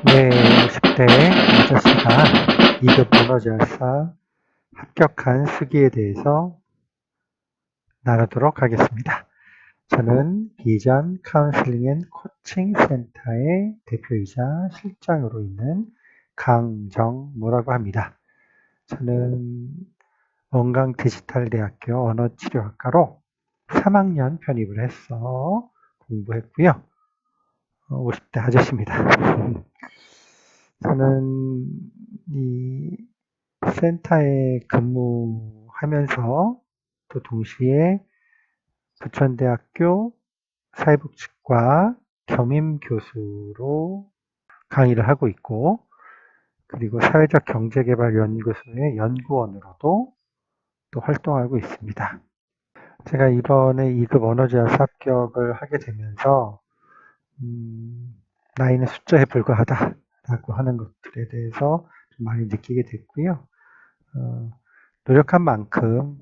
네, 50대 아저씨가 2급 언어절사 합격한 수기에 대해서 나누도록 하겠습니다. 저는 비전 카운슬링 앤 코칭 센터의 대표이자 실장으로 있는 강정모라고 합니다. 저는 원광디지털대학교 언어치료학과로 3학년 편입을 해서 공부했고요. 50대 아저씨입니다. 저는 이 센터에 근무하면서 또 동시에 부천대학교 사회복지과 겸임교수로 강의를 하고 있고, 그리고 사회적 경제개발연구소의 연구원으로도 또 활동하고 있습니다. 제가 이번에 2급 언어제학 합격을 하게 되면서 나이는 숫자에 불과하다라고 하는 것들에 대해서 좀 많이 느끼게 됐고요. 노력한 만큼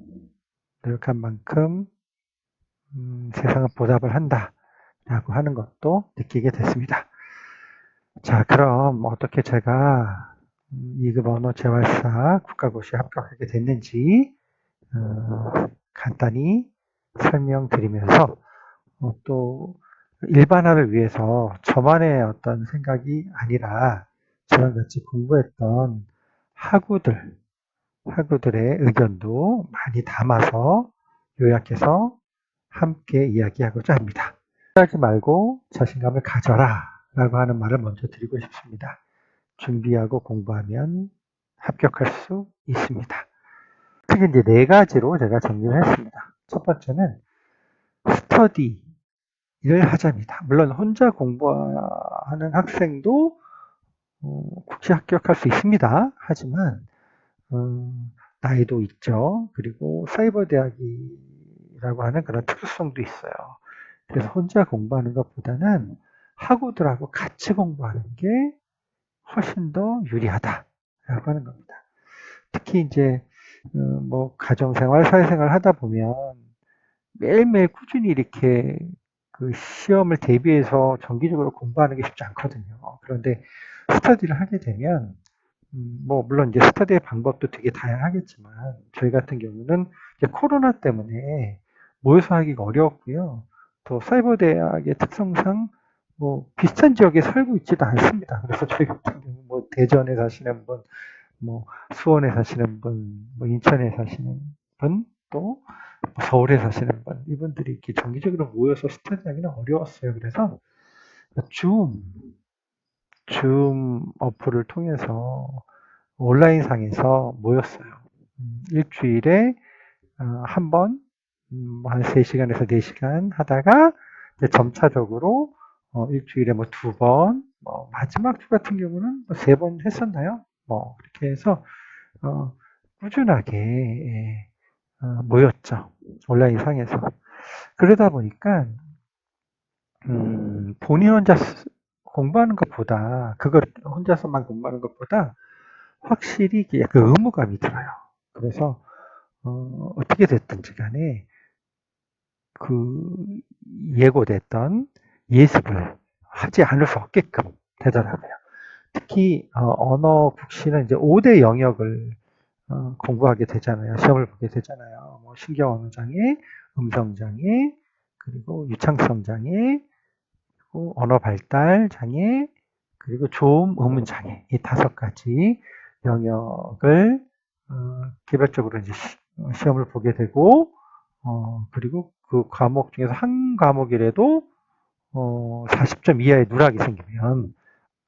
세상은 보답을 한다라고 하는 것도 느끼게 됐습니다. 자, 그럼 어떻게 제가 2급 언어 재활사 국가고시에 합격하게 됐는지 간단히 설명드리면서 또 일반화를 위해서 저만의 어떤 생각이 아니라 저랑 같이 공부했던 학우들의 의견도 많이 담아서 요약해서 함께 이야기하고자 합니다. 하지 말고 자신감을 가져라 라고 하는 말을 먼저 드리고 싶습니다. 준비하고 공부하면 합격할 수 있습니다. 크게 이제 4가지로 제가 정리를 했습니다. 첫 번째는 스터디를 하자입니다. 물론 혼자 공부하는 학생도 국시 합격할 수 있습니다. 하지만 나이도 있죠. 그리고 사이버 대학이라고 하는 그런 특수성도 있어요. 그래서 혼자 공부하는 것보다는 학우들하고 같이 공부하는 게 훨씬 더 유리하다라고 하는 겁니다. 특히 이제 뭐 가정생활, 사회생활 하다 보면 매일매일 꾸준히 이렇게 그 시험을 대비해서 정기적으로 공부하는 게 쉽지 않거든요. 그런데 스터디를 하게 되면 뭐 물론 이제 스터디의 방법도 되게 다양하겠지만 저희 같은 경우는 이제 코로나 때문에 모여서 하기가 어려웠고요. 또 사이버 대학의 특성상 뭐 비슷한 지역에 살고 있지도 않습니다. 그래서 저희 같은 경우 뭐 대전에 사시는 분, 뭐 수원에 사시는 분, 뭐 인천에 사시는 분, 또 서울에 사시는 분, 이분들이 이렇게 정기적으로 모여서 스터디하기는 어려웠어요. 그래서 줌 어플을 통해서 온라인상에서 모였어요. 일주일에 한 번, 한 3시간에서 4시간 하다가 점차적으로 일주일에 뭐 2번, 마지막 주 같은 경우는 3번 했었나요? 뭐 이렇게 해서 꾸준하게 모였죠. 온라인상에서. 그러다 보니까 본인 혼자 공부하는 것보다, 그걸 혼자서만 공부하는 것보다 확실히 그 의무감이 들어요. 그래서 어떻게 됐든지 간에 그 예고됐던 예습을 하지 않을 수 없게끔 되더라고요. 특히 언어 국시는 이제 5대 영역을 공부하게 되잖아요. 시험을 보게 되잖아요. 뭐 신경 언어 장애, 음성 장애, 그리고 유창성 장애, 그리고 언어 발달 장애, 그리고 조음 의문 장애, 이 5가지 영역을 개별적으로 이제 시험을 보게 되고, 그리고 그 과목 중에서 한 과목이라도 40점 이하의 누락이 생기면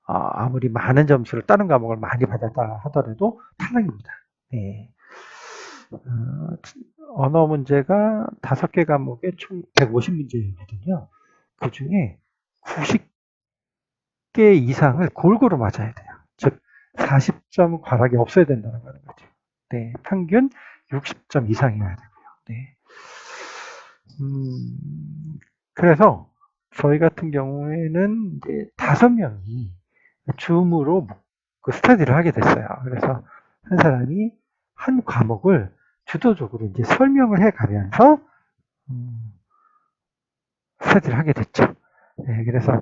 아무리 많은 점수를 다른 과목을 많이 받았다 하더라도 탈락입니다. 네. 언어 문제가 5개 과목에 총 150문제거든요. 그 중에 90개 이상을 골고루 맞아야 돼요. 즉 40점 과락이 없어야 된다는 거죠. 네, 평균 60점 이상이어야 되고요. 네. 그래서 저희 같은 경우에는 이제 5명이 줌으로 그 스터디를 하게 됐어요. 그래서 한 사람이 한 과목을 주도적으로 이제 설명을 해 가면서 스터디를 하게 됐죠. 네, 그래서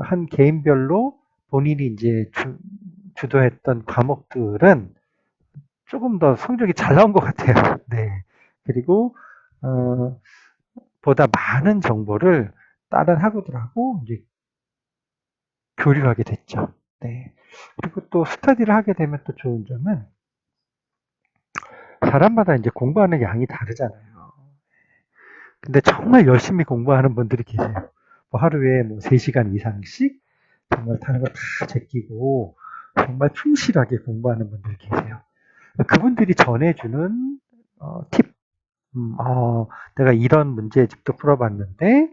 한 개인별로 본인이 이제 주도했던 과목들은 조금 더 성적이 잘 나온 것 같아요. 네. 그리고 보다 많은 정보를 다른 학우들하고 이제 교류하게 됐죠. 네. 그리고 또 스터디를 하게 되면 또 좋은 점은 사람마다 이제 공부하는 양이 다르잖아요. 근데 정말 열심히 공부하는 분들이 계세요. 뭐 하루에 뭐 3시간 이상씩 정말 다른 거 다 제끼고 정말 충실하게 공부하는 분들이 계세요. 그분들이 전해주는 팁, 내가 이런 문제집도 풀어봤는데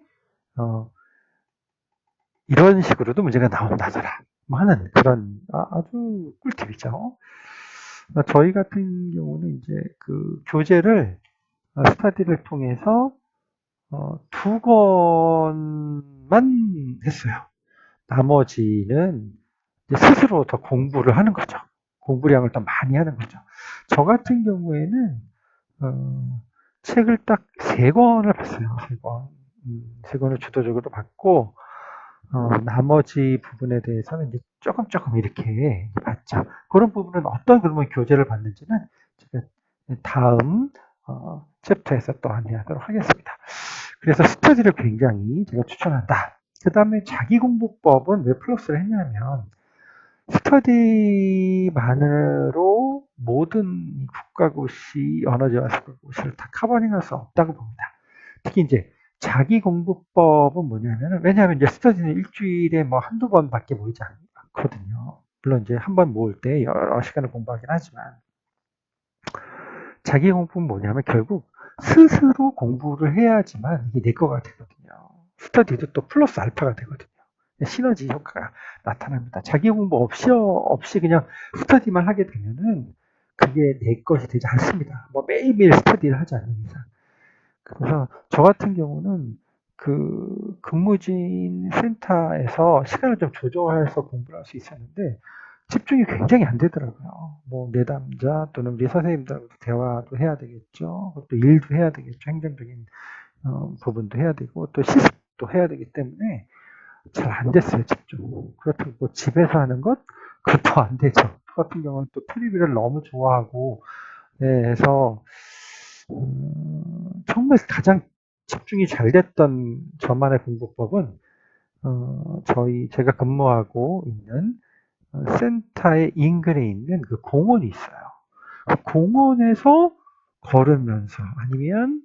이런 식으로도 문제가 나온다더라 뭐 하는 그런 아주 꿀팁이죠. 저희 같은 경우는 이제 그 교재를 스터디를 통해서 2권만 했어요. 나머지는 이제 스스로 더 공부를 하는 거죠. 공부량을 더 많이 하는 거죠. 저 같은 경우에는 책을 딱 3권을 봤어요. 3권. 3권을 주도적으로 봤고 나머지 부분에 대해서는 이제 조금 이렇게 봤죠. 그런 부분은 어떤 그러면 교재를 봤는지는 제가 다음 챕터에서 또 안내하도록 하겠습니다. 그래서 스터디를 굉장히 제가 추천한다. 그 다음에 자기공부법은 왜 플러스를 했냐면 스터디만으로 모든 국가고시, 언어지원 국가고시를 다 커버링할 수 없다고 봅니다. 특히 이제 자기공부법은 뭐냐면은, 왜냐하면 이제 스터디는 일주일에 뭐 한두 번밖에 모이지 않거든요. 물론 이제 한 번 모을 때 여러 시간을 공부하긴 하지만, 자기공부는 뭐냐면 결국 스스로 공부를 해야지만 이게 내 거가 되거든요. 스터디도 또 플러스 알파가 되거든요. 시너지 효과가 나타납니다. 자기 공부 없이 그냥 스터디만 하게 되면은 그게 내 것이 되지 않습니다. 뭐 매일매일 스터디를 하지 않는 이상. 그래서 저 같은 경우는 그 근무진 센터에서 시간을 좀 조정해서 공부를 할 수 있었는데 집중이 굉장히 안 되더라고요. 뭐 내담자 또는 우리 선생님들하고 대화도 해야 되겠죠. 또 일도 해야 되겠죠. 행정적인 부분도 해야 되고 또 시습도 해야 되기 때문에 잘 안 됐어요, 집중. 그렇다고 뭐 집에서 하는 것? 그것도 안 되죠. 저 같은 경우는 또 TV를 너무 좋아하고, 네, 해서, 정말 가장 집중이 잘 됐던 저만의 공부법은, 제가 근무하고 있는 센터의 인근에 있는 그 공원이 있어요. 그 공원에서 걸으면서 아니면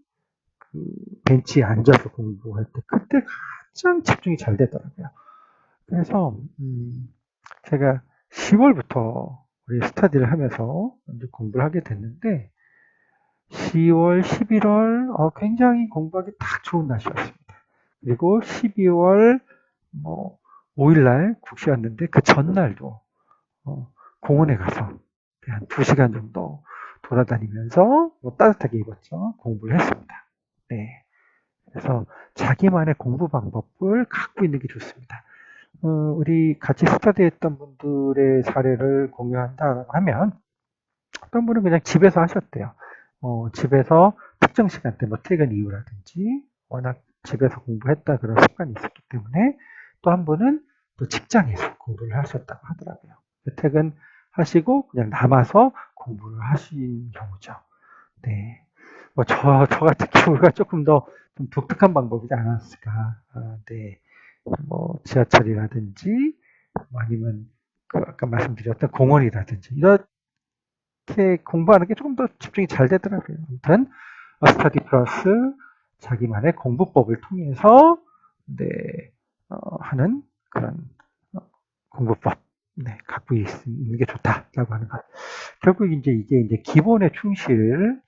그 벤치에 앉아서 공부할 때 그때 가장 집중이 잘 되더라고요. 그래서 제가 10월부터 우리 스터디를 하면서 이제 공부를 하게 됐는데 10월, 11월 굉장히 공부하기 딱 좋은 날씨였습니다. 그리고 12월 뭐 5일날 국시였는데 그 전날도 공원에 가서 한 2시간 정도 돌아다니면서 뭐 따뜻하게 입었죠. 공부를 했습니다. 네. 그래서 자기만의 공부 방법을 갖고 있는 게 좋습니다. 우리 같이 스터디했던 분들의 사례를 공유한다 하면 어떤 분은 그냥 집에서 하셨대요. 집에서 특정 시간대, 뭐 퇴근 이후라든지 워낙 집에서 공부했다 그런 습관이 있었기 때문에 또 한 분은 또 직장에서 공부를 하셨다고 하더라고요. 퇴근하시고 그냥 남아서 공부를 하신 경우죠. 네. 뭐 저 같은 경우가 조금 더 좀 독특한 방법이지 않았을까. 네. 뭐 지하철이라든지 뭐 아니면 그 아까 말씀드렸던 공원이라든지 이렇게 공부하는 게 조금 더 집중이 잘 되더라고요. 아무튼 스터디 플러스 자기만의 공부법을 통해서 네, 하는 그런 공부법 갖고 있는 게 좋다라고 하는 것. 결국 이제 이게 기본에 충실을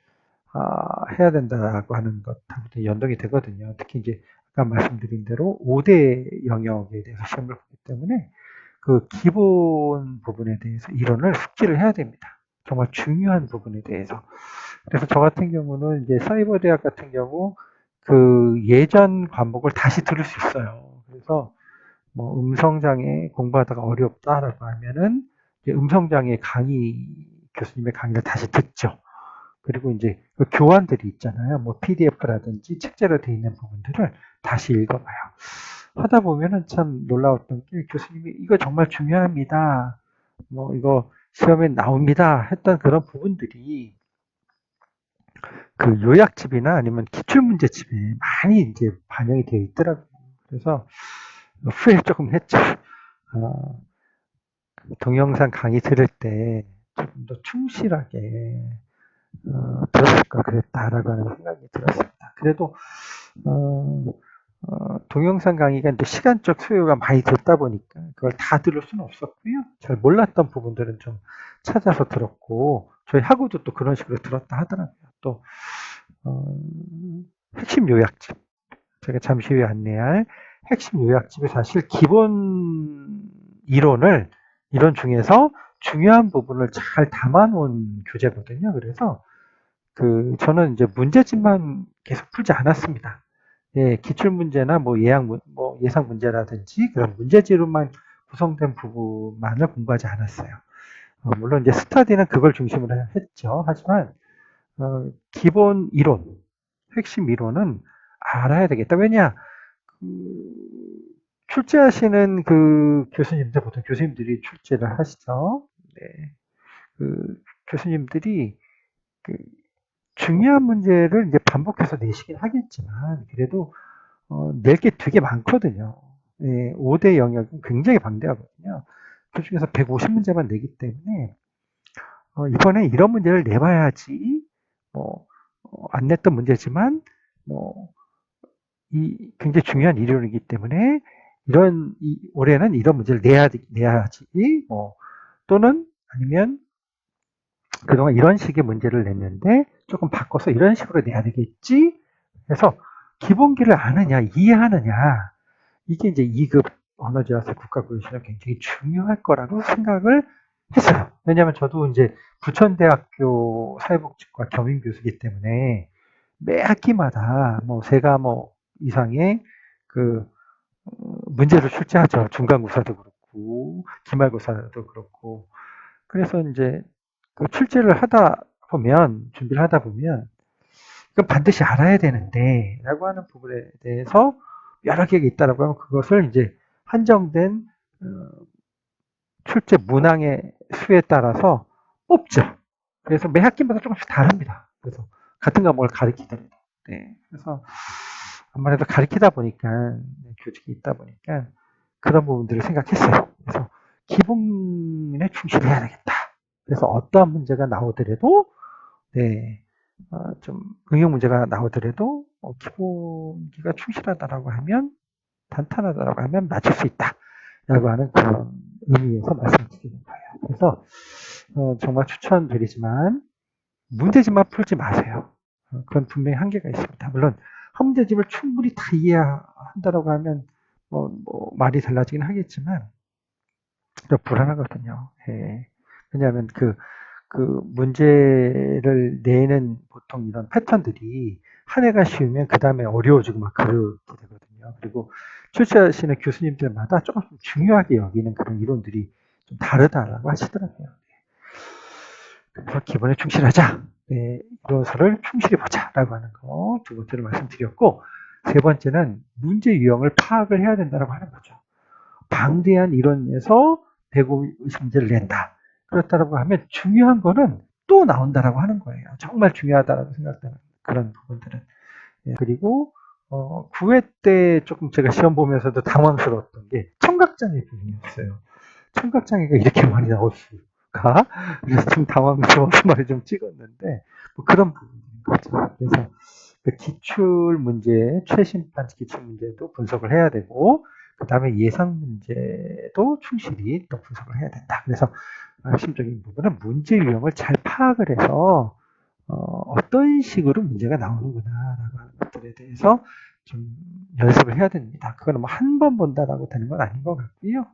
해야 된다라고 하는 것하고 연동이 되거든요. 특히 이제 아까 말씀드린 대로 5대 영역에 대해서 시험을 보기 때문에 그 기본 부분에 대해서 이론을 숙지를 해야 됩니다. 정말 중요한 부분에 대해서. 그래서 저 같은 경우는 이제 사이버 대학 같은 경우 그 예전 과목을 다시 들을 수 있어요. 그래서 뭐 음성장애 공부하다가 어렵다라고 하면은 이제 음성장애 강의 교수님의 강의를 다시 듣죠. 그리고 이제 그 교환들이 있잖아요. 뭐 PDF라든지 책자로 되어 있는 부분들을 다시 읽어봐요. 하다 보면은 참 놀라웠던 게 교수님이 이거 정말 중요합니다. 뭐 이거 시험에 나옵니다. 했던 그런 부분들이 그 요약집이나 아니면 기출문제집에 많이 이제 반영이 되어 있더라고요. 그래서 후회 조금 했죠. 동영상 강의 들을 때 조금 더 충실하게 들었을 걸 그랬다라고 하는 생각이 들었습니다. 그래도 동영상 강의가 이제 시간적 소요가 많이 됐다 보니까 그걸 다 들을 수는 없었고요. 잘 몰랐던 부분들은 좀 찾아서 들었고 저희 학우도 또 그런 식으로 들었다 하더라고요. 또 핵심 요약집 제가 잠시 후에 안내할 핵심 요약집이 사실 기본 이론 중에서 중요한 부분을 잘 담아놓은 교재거든요. 그래서 저는 이제 문제집만 계속 풀지 않았습니다. 예, 기출 문제나 뭐 예상 문제라든지 그런 문제지로만 구성된 부분만을 공부하지 않았어요. 물론 이제 스터디는 그걸 중심으로 했죠. 하지만 기본 이론, 핵심 이론은 알아야 되겠다. 왜냐, 출제하시는 그 교수님들, 보통 교수님들이 출제를 하시죠. 네. 교수님들이 중요한 문제를 이제 반복해서 내시긴 하겠지만, 그래도, 낼 게 되게 많거든요. 예, 5대 영역은 굉장히 방대하거든요. 그 중에서 150문제만 내기 때문에, 이번에 이런 문제를 내봐야지, 안 냈던 문제지만, 뭐, 굉장히 중요한 이론이기 때문에 올해는 이런 문제를 내야지, 또는 아니면 그동안 이런 식의 문제를 냈는데 조금 바꿔서 이런 식으로 내야 되겠지 해서 기본기를 아느냐, 이해하느냐, 이게 이제 2급 언어지학사 국가고시는 굉장히 중요할 거라고 생각을 했어요. 왜냐하면 저도 이제 부천대학교 사회복지과 겸임교수이기 때문에 매 학기마다 뭐 3과목 이상의 문제를 출제하죠. 중간고사도 그렇고 기말고사도 그렇고. 그래서 이제 출제를 준비를 하다 보면 이건 반드시 알아야 되는데 라고 하는 부분에 대해서 여러 개가 있다라고 하면 그것을 이제 한정된 출제 문항의 수에 따라서 뽑죠. 그래서 매 학기마다 조금씩 다릅니다. 그래서 같은 과목을 가르치더라도. 네. 그래서 아무래도 가르치다 보니까 교직이 있다 보니까 그런 부분들을 생각했어요. 그래서 기본에 충실해야 되겠다. 그래서 어떠한 문제가 나오더라도 좀 응용 문제가 나오더라도 기본기가 충실하다라고 하면 탄탄하다라고 하면 맞출 수 있다라고 하는 그런 의미에서 말씀드리는 거예요. 그래서 정말 추천드리지만 문제집만 풀지 마세요. 그건 분명히 한계가 있습니다. 물론 한 문제집을 충분히 다 이해한다라고 하면 말이 달라지긴 하겠지만 좀 불안하거든요. 예. 왜냐하면 문제를 내는 보통 이런 패턴들이 한 해가 쉬우면 그 다음에 어려워지고 막 그렇게 되거든요. 그리고 출제하시는 교수님들마다 조금 중요하게 여기는 그런 이론들이 좀 다르다라고 하시더라고요. 그래서 기본에 충실하자. 네, 이론서를 충실히 보자라고 하는 거 두 번째로 말씀드렸고, 세 번째는 문제 유형을 파악을 해야 된다고 하는 거죠. 방대한 이론에서 150문제를 낸다. 그렇다고 하면 중요한 거는 또 나온다라고 하는 거예요. 정말 중요하다라고 생각되는 그런 부분들은. 예, 그리고 9회 때 조금 제가 시험 보면서도 당황스러웠던 게 청각장애 부분이었어요. 청각장애가 이렇게 많이 나올 수가? 그래서 좀 당황스러워서 말을 좀 찍었는데 뭐 그런 부분인 거죠. 그래서 기출 문제, 최신판 기출 문제도 분석을 해야 되고 그 다음에 예상 문제도 충실히 또 분석을 해야 된다. 그래서 핵심적인 부분은 문제 유형을 잘 파악을 해서 어떤 식으로 문제가 나오는구나라고 하는 것들에 대해서 좀 연습을 해야 됩니다. 그거는 뭐 한 번 본다라고 되는 건 아닌 것 같고요.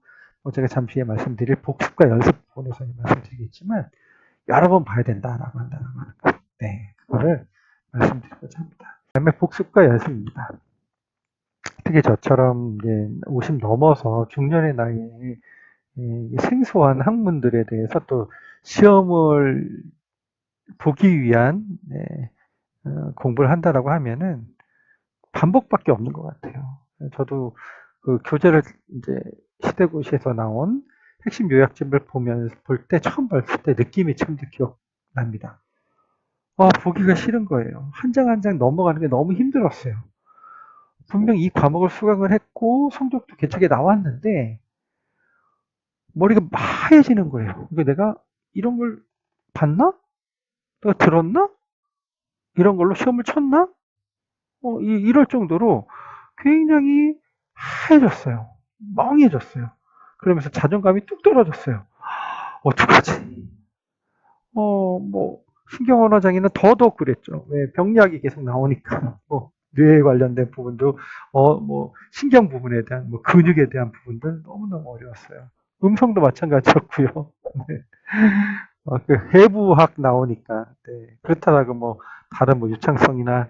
제가 잠시 후에 말씀드릴 복습과 연습 부분에서 말씀드리겠지만 여러 번 봐야 된다라고 한다는 거. 네, 그거를 말씀드리고자 합니다. 그 다음에 복습과 연습입니다. 특히 저처럼 이제 50 넘어서 중년의 나이에 생소한 학문들에 대해서 또 시험을 보기 위한 공부를 한다라고 하면은 반복밖에 없는 것 같아요. 저도 그 교재를 이제 시대고시에서 나온 핵심 요약집을 볼 때 처음 봤을 때 느낌이 참 기억납니다. 보기가 싫은 거예요. 한 장 한 장 넘어가는 게 너무 힘들었어요. 분명 이 과목을 수강을 했고 성적도 괜찮게 나왔는데 머리가 하얘지는 거예요. 이거 내가 이런 걸 봤나? 내가 들었나? 이런 걸로 시험을 쳤나? 이럴 정도로 굉장히 하얘졌어요. 멍해졌어요. 그러면서 자존감이 뚝 떨어졌어요. 어떡하지? 뭐, 신경언어장애는 더더욱 그랬죠. 왜 병리학이 계속 나오니까, 뇌에 관련된 부분도, 뭐, 신경 부분에 대한, 뭐, 근육에 대한 부분들 너무너무 어려웠어요. 음성도 마찬가지였고요. 네. 그 해부학 나오니까, 네. 그렇다고 뭐, 다른 뭐, 유창성이나,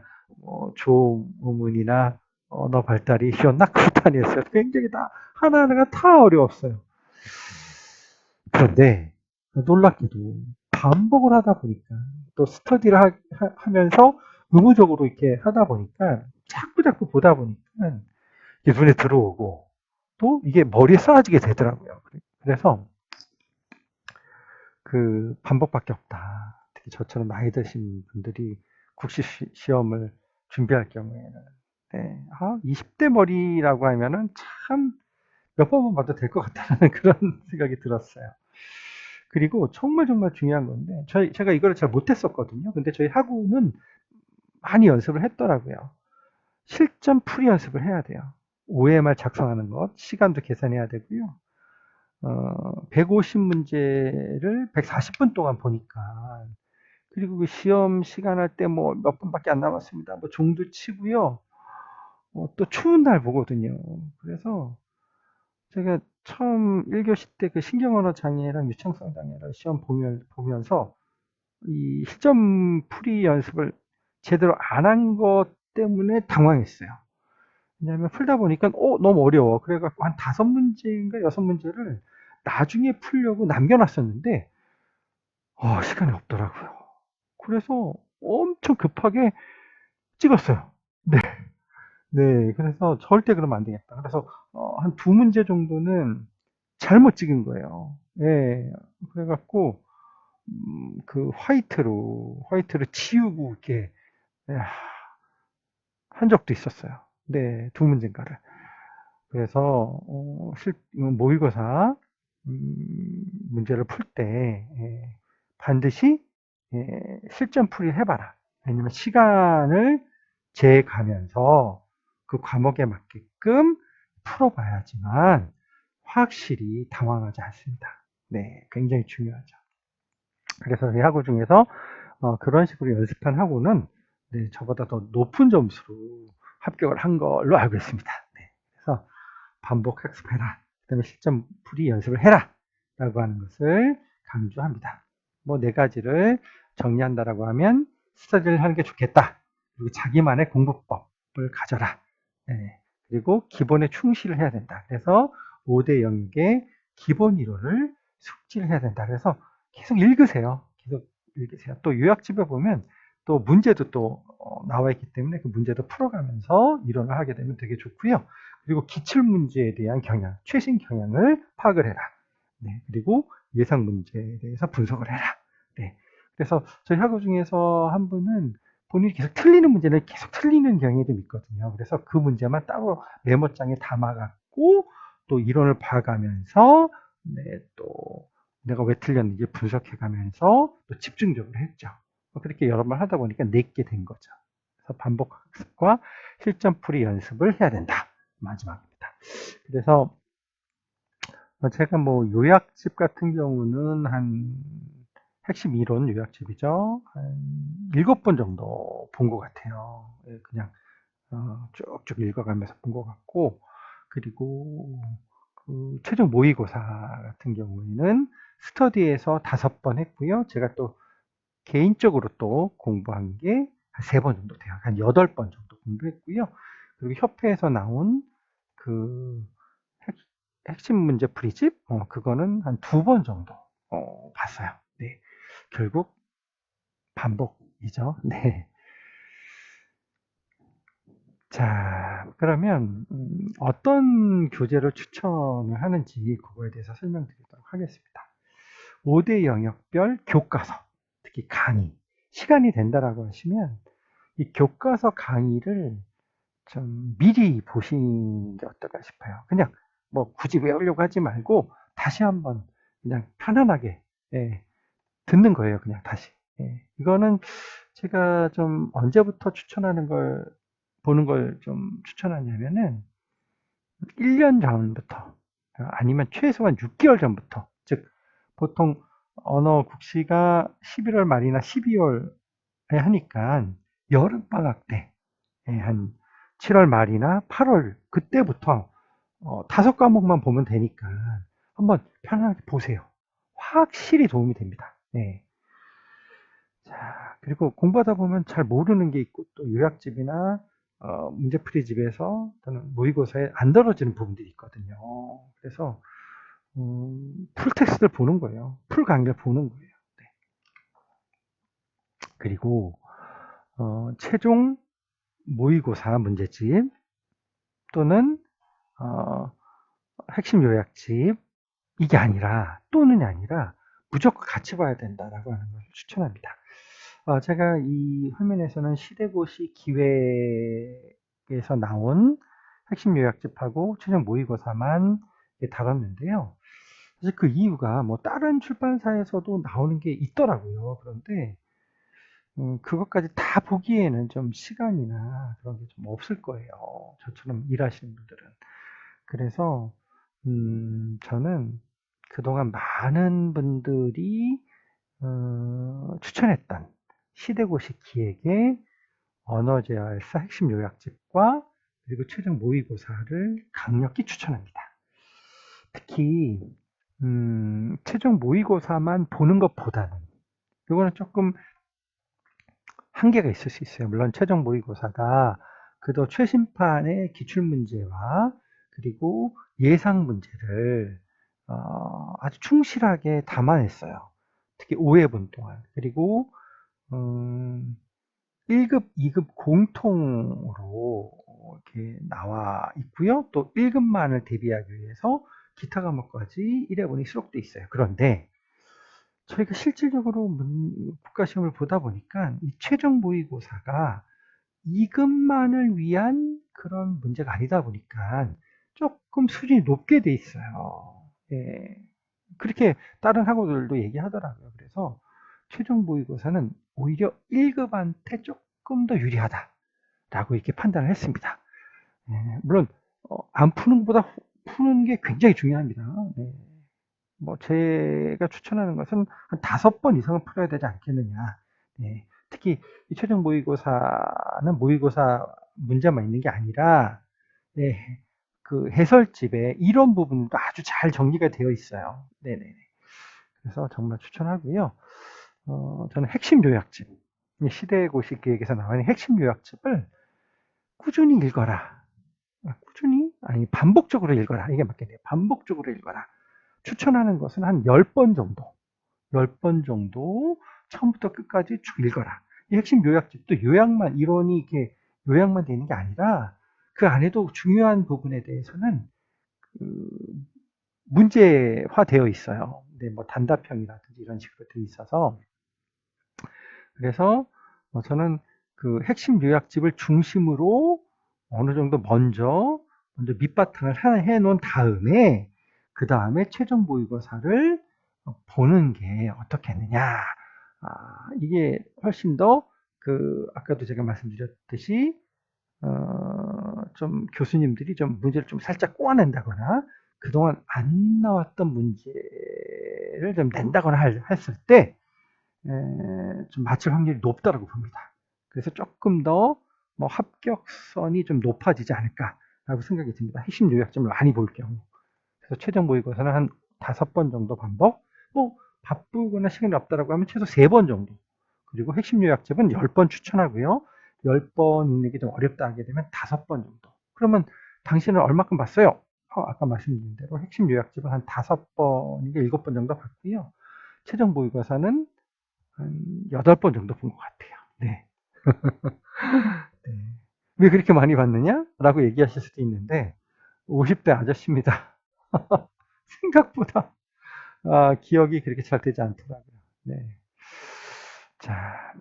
조음문이나, 언어 발달이 쉬웠나? 그것도 아니었어요. 굉장히 하나하나가 다 어려웠어요. 그런데, 놀랍게도, 반복을 하다 보니까, 또 스터디를 하면서 의무적으로 이렇게 하다 보니까, 자꾸 보다 보니까, 이게 눈에 들어오고, 또 이게 머리에 쌓아지게 되더라고요. 그래서, 그 반복밖에 없다. 특히 저처럼 나이 드신 분들이 국시 시험을 준비할 경우에는, 네, 20대 머리라고 하면은 참 몇 번만 봐도 될 것 같다는 그런 생각이 들었어요. 그리고 정말 중요한 건데, 제가 이거를 잘 못했었거든요. 근데 저희 학우는 많이 연습을 했더라고요. 실전 풀이 연습을 해야 돼요. OMR 작성하는 것, 시간도 계산해야 되고요. 150문제를 140분 동안 보니까, 그리고 그 시험 시간 할 때 뭐 몇 분밖에 안 남았습니다. 뭐 종도 치고요. 또 추운 날 보거든요. 그래서 제가 처음 1교시 때 그 신경언어 장애랑 유창성 장애랑 시험 보면서 이 실전 풀이 연습을 제대로 안 한 것 때문에 당황했어요. 왜냐하면 풀다 보니까 너무 어려워. 그래갖고 한 5문제인가 6문제를 나중에 풀려고 남겨놨었는데 시간이 없더라고요. 그래서 엄청 급하게 찍었어요. 네. 네. 그래서 절대 그러면 안 되겠다. 그래서 한 2문제 정도는 잘못 찍은 거예요. 예. 그래갖고 그 화이트로 치우고 이렇게 한 적도 있었어요. 네. 2문제인가를. 그래서 모의고사 문제를 풀 때 반드시 실전 풀이를 해봐라. 왜냐면 시간을 재가면서 그 과목에 맞게끔 풀어봐야지만 확실히 당황하지 않습니다. 네, 굉장히 중요하죠. 그래서 이 학우 중에서 그런 식으로 연습한 학우는 네, 저보다 더 높은 점수로 합격을 한 걸로 알고 있습니다. 네, 그래서 반복 학습해라. 그다음에 실전 풀이 연습을 해라. 라고 하는 것을 강조합니다. 뭐 4가지를 정리한다라고 하면 스터디를 하는 게 좋겠다. 그리고 자기만의 공부법을 가져라. 네. 그리고 기본에 충실을 해야 된다. 그래서 5대 영역의 기본 이론을 숙지를 해야 된다. 그래서 계속 읽으세요. 계속 읽으세요. 또 요약집에 보면 또 문제도 또 나와 있기 때문에 그 문제도 풀어가면서 이론을 하게 되면 되게 좋고요. 그리고 기출문제에 대한 경향, 최신 경향을 파악을 해라. 네, 그리고 예상 문제에 대해서 분석을 해라. 네, 그래서 저희 학우 중에서 한 분은 본인이 계속 틀리는 문제는 계속 틀리는 경향이 좀 있거든요. 그래서 그 문제만 따로 메모장에 담아갖고 또 이론을 봐가면서 네, 또 내가 왜 틀렸는지 분석해가면서 또 집중적으로 했죠. 그렇게 여러 번 하다 보니까 내게 된 거죠. 그래서 반복 학습과 실전풀이 연습을 해야 된다. 마지막입니다. 그래서 제가 뭐 요약집 같은 경우는 한 핵심 이론 요약집이죠. 한 7번 정도 본 것 같아요. 그냥 쭉쭉 읽어가면서 본 것 같고, 그리고 그 최종 모의고사 같은 경우에는 스터디에서 5번 했고요. 제가 또 개인적으로 또 공부한 게 한 3번 정도 돼요. 한 8번 정도 공부했고요. 그리고 협회에서 나온 그 핵심 문제 풀이집, 그거는 한 2번 정도 봤어요. 네. 결국 반복이죠. 네. 자, 그러면 어떤 교재를 추천을 하는지 그거에 대해서 설명드리도록 하겠습니다. 5대 영역별 교과서, 특히 강의, 시간이 된다라고 하시면 이 교과서 강의를 좀 미리 보시는 게 어떨까 싶어요. 그냥 뭐 굳이 외우려고 하지 말고 다시 한번 그냥 편안하게 듣는 거예요. 그냥 다시. 이거는 제가 좀 언제부터 보는 걸 좀 추천하냐면은 1년 전부터 아니면 최소한 6개월 전부터, 즉 보통 언어 국시가 11월 말이나 12월에 하니까 여름방학 때 한 7월 말이나 8월 그때부터 5과목만 보면 되니까 한번 편안하게 보세요. 확실히 도움이 됩니다. 네. 자, 그리고 공부하다 보면 잘 모르는 게 있고 또 요약집이나 문제풀이집에서 또는 모의고사에 안 다뤄지는 부분들이 있거든요. 그래서 풀 텍스트를 보는 거예요. 풀 강의를 보는 거예요. 네. 그리고 최종 모의고사 문제집 또는 핵심 요약집 이게 아니라 또는이 아니라 무조건 같이 봐야 된다라고 하는 걸 추천합니다. 제가 이 화면에서는 시대고시 기획에서 나온 핵심 요약집하고 최종 모의고사만 다뤘는데요. 사실 그 이유가 뭐 다른 출판사에서도 나오는 게 있더라고요. 그런데 그것까지 다 보기에는 좀 시간이나 그런 게 좀 없을 거예요. 저처럼 일하시는 분들은. 그래서 저는 그동안 많은 분들이 추천했던 시대고시 기획의 언어재활사 핵심 요약집과 그리고 최종 모의고사를 강력히 추천합니다. 특히 최종 모의고사만 보는 것보다는 이거는 조금 한계가 있을 수 있어요. 물론 최종 모의고사가 그도 최신판의 기출문제와 그리고 예상 문제를 아주 충실하게 담아냈어요. 특히 5회분 동안. 그리고 1급, 2급 공통으로 이렇게 나와 있고요. 또 1급만을 대비하기 위해서 기타 과목까지 1회분이 수록되어 있어요. 그런데 저희가 실질적으로 국가시험을 보다 보니까 이 최종 모의고사가 2급만을 위한 그런 문제가 아니다 보니까 조금 수준이 높게 돼 있어요. 예. 그렇게 다른 학우들도 얘기하더라고요. 그래서 최종 모의고사는 오히려 1급한테 조금 더 유리하다라고 이렇게 판단을 했습니다. 물론 안 푸는 것보다 푸는 게 굉장히 중요합니다. 네. 뭐 제가 추천하는 것은 한 5번 이상은 풀어야 되지 않겠느냐. 네. 특히 이 최종 모의고사는 모의고사 문제만 있는 게 아니라 그 해설집에 이런 부분도 아주 잘 정리가 되어 있어요. 네네. 그래서 정말 추천하고요. 저는 핵심 요약집, 시대고시 기획에서 나오는 핵심 요약집을 꾸준히 읽어라. 꾸준히? 아니, 반복적으로 읽어라. 이게 맞겠네요. 반복적으로 읽어라. 추천하는 것은 한 10번 정도. 10번 정도 처음부터 끝까지 쭉 읽어라. 이 핵심 요약집도 요약만, 이론이 이렇게 요약만 되는 게 아니라 그 안에도 중요한 부분에 대해서는 문제화되어 있어요. 네, 뭐 단답형이라든지 이런 식으로 되어 있어서 그래서 저는 그 핵심 요약집을 중심으로 어느 정도 먼저 밑바탕을 해놓은 다음에 그 다음에 최종 모의고사를 보는 게 어떻겠느냐. 이게 훨씬 더 아까도 제가 말씀드렸듯이 좀 교수님들이 좀 문제를 좀 살짝 꼬아낸다거나 그동안 안 나왔던 문제를 좀 낸다거나 했을 때 좀 맞출 확률이 높다고 봅니다. 그래서 조금 더 뭐 합격선이 좀 높아지지 않을까라고 생각이 듭니다. 핵심 요약점을 많이 볼 경우. 그래서 최종 모의고사는 한 5번 정도 반복, 뭐 바쁘거나 시간이 없다라고 하면 최소 3번 정도. 그리고 핵심 요약집은 10번 추천하고요. 10번 읽는 게 좀 어렵다 하게 되면 5번 정도. 그러면 당신은 얼마큼 봤어요? 아까 말씀드린 대로 핵심 요약집은 한 5번이나 7번 정도 봤고요. 최종 모의고사는 한 8번 정도 본 것 같아요. 네. 네. 왜 그렇게 많이 받느냐? 라고 얘기하실 수도 있는데 50대 아저씨입니다. 생각보다 기억이 그렇게 잘 되지 않더라고요. 네. 자,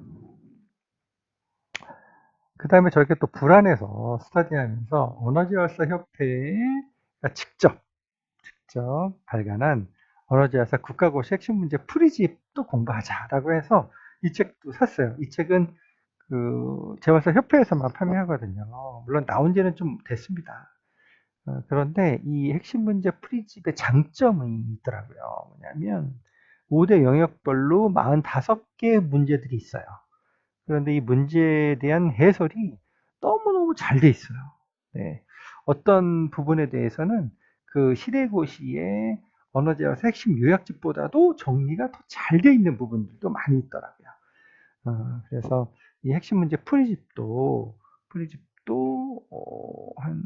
그 다음에 저렇게 또 불안해서 스터디하면서 언어지원사 협회가 직접 발간한 언어지원사 국가고시 핵심 문제 풀이집도 공부하자라고 해서 이 책도 샀어요. 이 책은 그 재활사 협회에서만 판매하거든요. 물론 나온 지는 좀 됐습니다. 그런데 이 핵심 문제 풀이집의 장점이 있더라고요. 뭐냐면 5대 영역별로 45개의 문제들이 있어요. 그런데 이 문제에 대한 해설이 너무너무 잘 돼 있어요. 네. 어떤 부분에 대해서는 그 시대고시의 언어재활사 핵심 요약집보다도 정리가 더 잘 돼 있는 부분들도 많이 있더라고요. 그래서 이 핵심 문제 풀이집도 한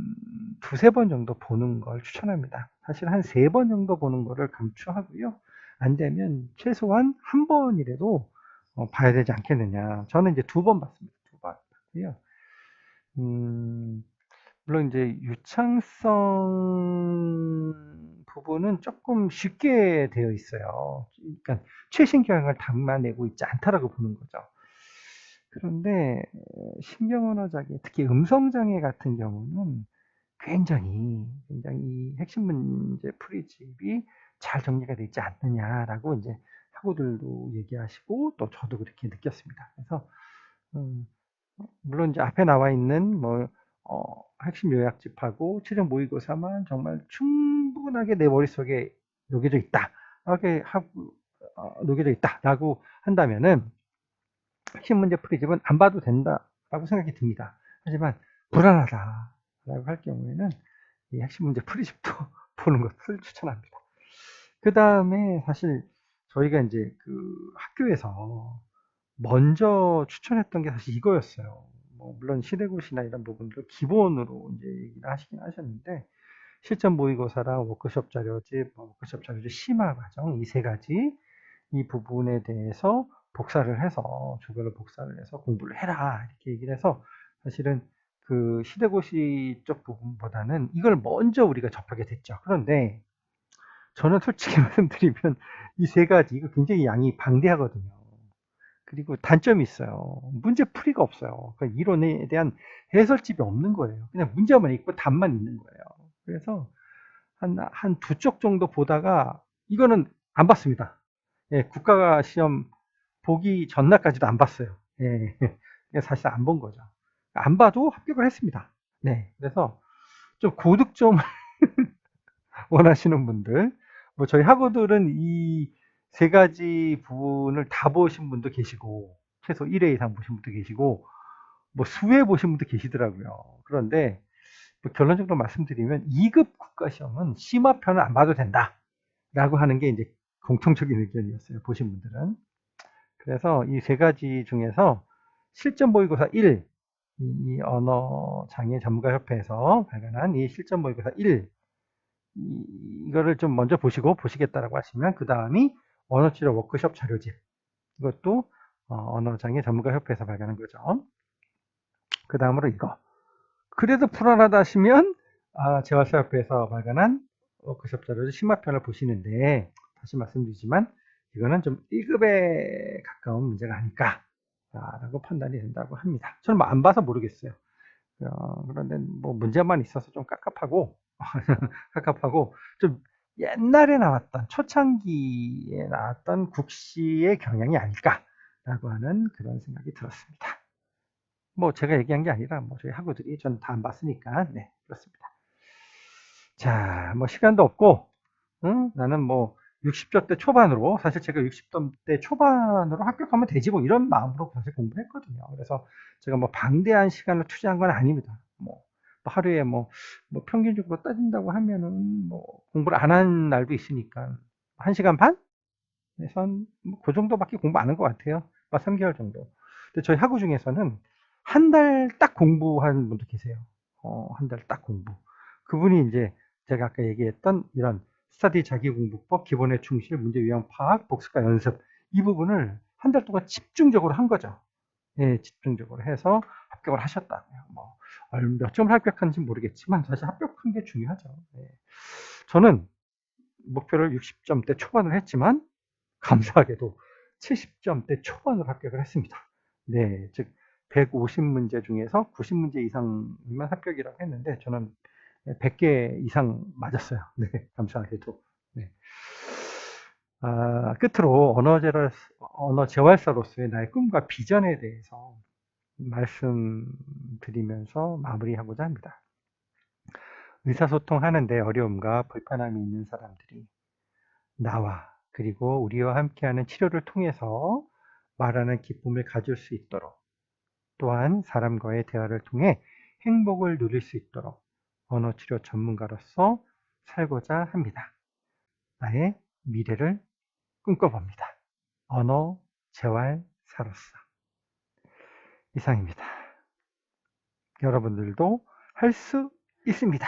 두세 번 정도 보는 걸 추천합니다. 사실 한 세 번 정도 보는 거를 감추하고요. 안 되면 최소한 한 번이라도 봐야 되지 않겠느냐. 저는 이제 두 번 봤습니다. 두 번 봤고요. 물론 이제 유창성 부분은 조금 쉽게 되어 있어요. 그러니까 최신 경향을 담아내고 있지 않다라고 보는 거죠. 그런데 신경언어장애, 특히 음성장애 같은 경우는 굉장히 핵심 문제 풀이집이 잘 정리가 되어 있지 않느냐라고 이제 학우들도 얘기하시고 또 저도 그렇게 느꼈습니다. 그래서 물론 이제 앞에 나와 있는 뭐 핵심 요약집하고 최종 모의고사만 정말 충분하게 내 머릿속에 녹여져 있다. 이렇게 하고 녹여져 있다라고 한다면은 핵심 문제 풀이집은 안 봐도 된다라고 생각이 듭니다. 하지만 불안하다라고 할 경우에는 이 핵심 문제 풀이집도 보는 것을 추천합니다. 그 다음에 사실 저희가 이제 그 학교에서 먼저 추천했던 게 사실 이거였어요. 뭐 물론 시대고시나 이런 부분들 기본으로 이제 얘기를 하시긴 하셨는데 실전 모의고사랑 워크숍 자료집, 워크숍 자료집 심화 과정 이 세 가지 이 부분에 대해서 복사를 해서 조별로 복사를 해서 공부를 해라 이렇게 얘기를 해서 사실은 그 시대고시 쪽 부분보다는 이걸 먼저 우리가 접하게 됐죠. 그런데 저는 솔직히 말씀드리면 이 세 가지 이거 굉장히 양이 방대하거든요. 그리고 단점이 있어요. 문제 풀이가 없어요. 그러니까 이론에 대한 해설집이 없는 거예요. 그냥 문제만 있고 답만 있는 거예요. 그래서 한 두 쪽 정도 보다가 이거는 안 봤습니다. 예, 국가 시험 보기 전날까지도 안 봤어요. 예, 사실 안 본 거죠. 안 봐도 합격을 했습니다. 네, 그래서 좀 고득점을 원하시는 분들, 뭐 저희 학우들은 이 세 가지 부분을 다 보신 분도 계시고, 최소 1회 이상 보신 분도 계시고, 뭐 수회 보신 분도 계시더라고요. 그런데 뭐 결론적으로 말씀드리면 2급 국가시험은 심화편을 안 봐도 된다라고 하는 게 이제 공통적인 의견이었어요. 보신 분들은. 그래서 이 세 가지 중에서 실전 모의고사 1, 이 언어장애 전문가협회에서 발간한 이 실전 모의고사 1, 이거를 좀 먼저 보시겠다라고 하시면 그 다음이 언어치료 워크숍 자료집, 이것도 언어장애 전문가협회에서 발간한 거죠. 그 다음으로 이거. 그래도 불안하다 하시면 재활사협회에서 발간한 워크숍 자료집 심화편을 보시는데 다시 말씀드리지만 이거는 좀 1급에 가까운 문제가 아닐까 라고 판단이 된다고 합니다. 저는 뭐 안 봐서 모르겠어요. 그런데 뭐 문제만 있어서 좀 깝깝하고 깝깝하고 좀 옛날에 나왔던 초창기에 나왔던 국시의 경향이 아닐까라고 하는 그런 생각이 들었습니다. 뭐 제가 얘기한 게 아니라 뭐 저희 학우들이 전 다 안 봤으니까 네 그렇습니다. 자, 뭐 시간도 없고 나는 뭐 60대 초반으로 사실 제가 60대 초반으로 합격하면 되지 뭐 이런 마음으로 사실 공부를 했거든요. 그래서 제가 뭐 방대한 시간을 투자한 건 아닙니다. 뭐 하루에 뭐 평균적으로 따진다고 하면은 뭐 공부를 안 한 날도 있으니까 1시간 반? 에서 뭐그 정도밖에 공부 안 한 것 같아요. 3개월 정도. 근데 저희 학우 중에서는 한 달 딱 공부한 분도 계세요. 한 달 딱 공부. 그분이 이제 제가 아까 얘기했던 이런 스터디 자기공부법, 기본의 충실, 문제 유형 파악, 복습과 연습 이 부분을 한 달 동안 집중적으로 한 거죠. 집중적으로 해서 합격을 하셨다고요. 뭐, 몇 점을 합격하는지 모르겠지만 사실 합격한 게 중요하죠. 저는 목표를 60점대 초반을 했지만 감사하게도 70점대 초반으로 합격을 했습니다. 네, 즉 150문제 중에서 90문제 이상이면 합격이라고 했는데 저는 100개 이상 맞았어요. 네, 감사하게도. 네. 끝으로 언어 재활사로서의 나의 꿈과 비전에 대해서 말씀드리면서 마무리하고자 합니다. 의사소통하는데 어려움과 불편함이 있는 사람들이 나와 그리고 우리와 함께하는 치료를 통해서 말하는 기쁨을 가질 수 있도록, 또한 사람과의 대화를 통해 행복을 누릴 수 있도록 언어치료 전문가로서 살고자 합니다. 나의 미래를 꿈꿔봅니다. 언어 재활사로서. 이상입니다. 여러분들도 할 수 있습니다.